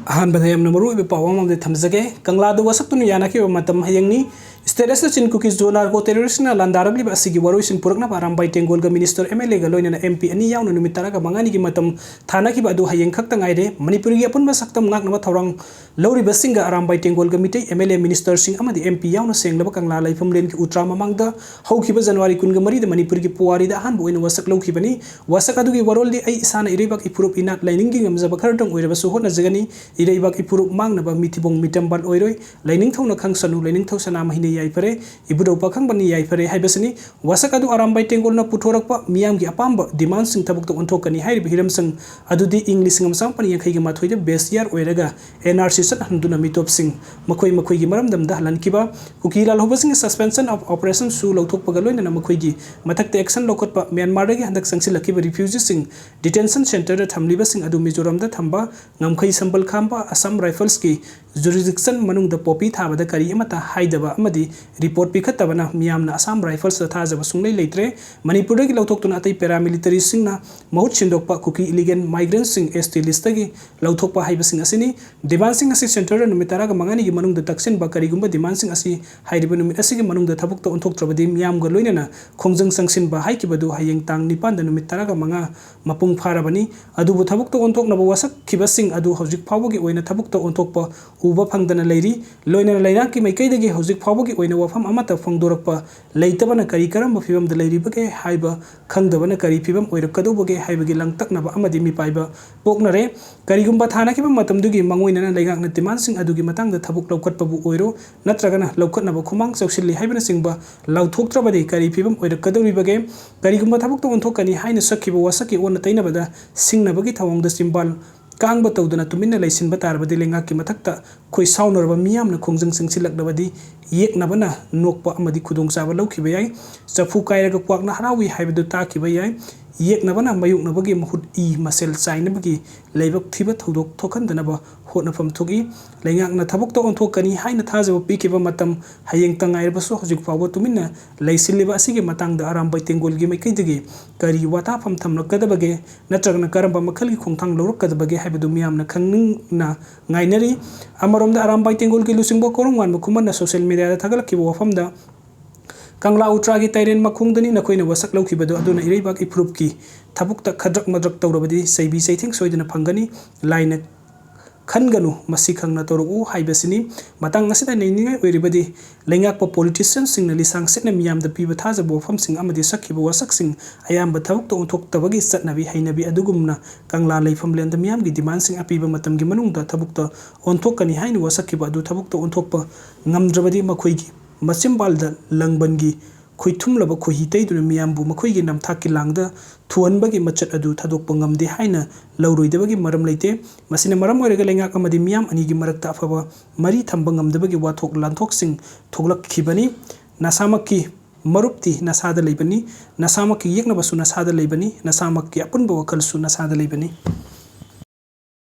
अहमद यम नमरू इब पावम दे थमजगे कंगलाद वसक्तुन यानाकी मतम हयंगनी स्टेटस चिन कुकीज जो नार्को टेररिस्ट ना लांदारगली असिगी वरोइसिन पुरकना पारामबाई टेंगोल ग मिनिस्टर एमएलए ग लोइना एमपी अनि यावना नुमित तरागा मंगानी की मतम थाना की बादु हयंग खक्ता ngaide मणिपुर की अपुन सकतम ngakna थौरंग लौरी बसिंग आरामबाई टेंगोल ग मिटे एमएलए मिनिस्टर सिंह अमदी एमपी यावना सेंगलब कंगला लाइफम लेन की उत्रा ममांगदा हौखिबा जनवरी 9 ग मरी द मणिपुर की पुवारी द हान बोइन वसक लौखिबनी वसक अदुगी वरोल दि आई इसाना इरेबाक इपुरुप इनाक लाइनिंग गी ngमजब खरदंग ओइरबा सुहोना जगनी इरेबाक इपुरुप मांगनबा मिथिबोंग मिटमबाल ओइरोय लाइनिंग थौना खंगसनु लाइनिंग थौसना महिने याइफरे इबुदौ पाखंग बनी याइफरे हाइबसनी वसक अदु आरामबाई टेंगोलना पुथोरकपा मियाम की अपाम्ब डिमांड सिंग थबक तो ओंथोकनी हाइरिब हिरम संग अदुदी English ngam pani yankhai gi mathoi de base year oiraga NRC sat handuna mitop sing makhoi gi maram dam da halan kiba kukilal hobasing suspension of operation su lauthok pagaloi na makhoi gi mathak te action lokot pa Myanmar gi handak sangsi lakiba refugees sing detention center da thamliba sing adu Mizoram da thamba ngamkhai sambal khamba Assam Rifles ki jurisdiction manung da popi thaba da kari amata haidaba amadi report pikhatabana miyamna Assam Rifles da thajaba sunglei leitre Manipur gi lauthok tuna atai paramilitary sing na mahut sindokpa kuki illegal migrants sing ST list gi lauthokpa haibasing asini demand sing asi center da numitara ga mangani gi manung da taksin ba kari gumba demand sing asi haidiba numit asi gi manung da thabuk to onthok trabadi miyam ga loina na khongjang sangsin ba haiki badu hayeng tang nipan da numitara ga manga mapung pharabani adu bu thabuk to onthok na ba wasak khibasing adu hojik phawo gi oina thabuk to onthokpa uba phangdana leiri loina laina ki maikai da gi hojik phawo gi oina wafam amata phangdorakpa leitabana kari karam ba fibam da leiri ba ge haiba khangdabana kari fibam oirakadu ba ge haiba gi langtak na ba amadi mi paiba poknare karigumba thana ki matamdugi mangoina laigak na demand sing adugi matang da thabuk laukat pabu oiro natragana laukat na ba khumang chausilli haibana singba lauthoktrabadi kari phibam oirakadori bage karigumba thabuk to onthokani haina sakhiba wasaki ona taina bada singna bagi thawang da simbal कांगब तौदना तुमिन्ना लैसिनबा तारबदि लेंगा की मथक्ता खोई साउनरबा मियामना खोंजंग संगसिलकदबदि येकनबना नोकपा अमदि खुदोंचाबा लौखिबा याय चफु कायरगा क्वाकना हरावी हाइबदु ताकिबा याय येकनबना मयुकनबगी महुत ई मसेल चाइनबगी लेबक थिबा थौदोक थोखनदनबा होटनफम थोगी लेंगाकना थबक तो ओंथोकनी हाइना थाजबा पिकिबा मतम हयेंग तंगाइरबसु हजिक फावबा तुमिन्ना लैसिलिबा असिगे मतंगदा आरामबाई टेंगोलगी मैकैदगी करी वाताफम थमलकदबगे नत्रगना Karamba मखलगी खोंथांग लौरकदबगे हाइबदु मियामना खंगना ngainari amarom da arambai tengol ki lusingbo korongwan mukuman na social media da thagalaki wafamda Kangla Utra ki Tairen Makungdani na koina wasak laukibado aduna ireibak iproof ki thabukta khadrak madrak tawrabadi saibi saithing soidana phangani line khanganu masi khangna toru haibasini matang asida neiningai oiribadi lengak pa politicians sing na lisang setna miyam da piba thaja bofam sing amadi sakhiba wasak sing ayam ba thabuk to onthok tabagi satnabi hainabi adugumna Kangla leifam lenda miyam gi demand sing apiba matam gi manung da thabuk to onthok kani haini wasakhiba adu thabuk to onthok pa ngamdrabadi makhoi gi Masimbal da langbangi khoithum laba khohi taiduna miyambu makhoi gi namthak ki langda thuanbagi machat adu thadok pangamde haina lauroidabagi maram leite masina maram oirega lengak amadi miyam ani gi marakta afaba mari thamba ngamdabagi wathok lanthok sing thoglak khibani nasamaki marupti nasada leibani nasamaki yekna basu nasada leibani nasamaki apunba wakal su nasada leibani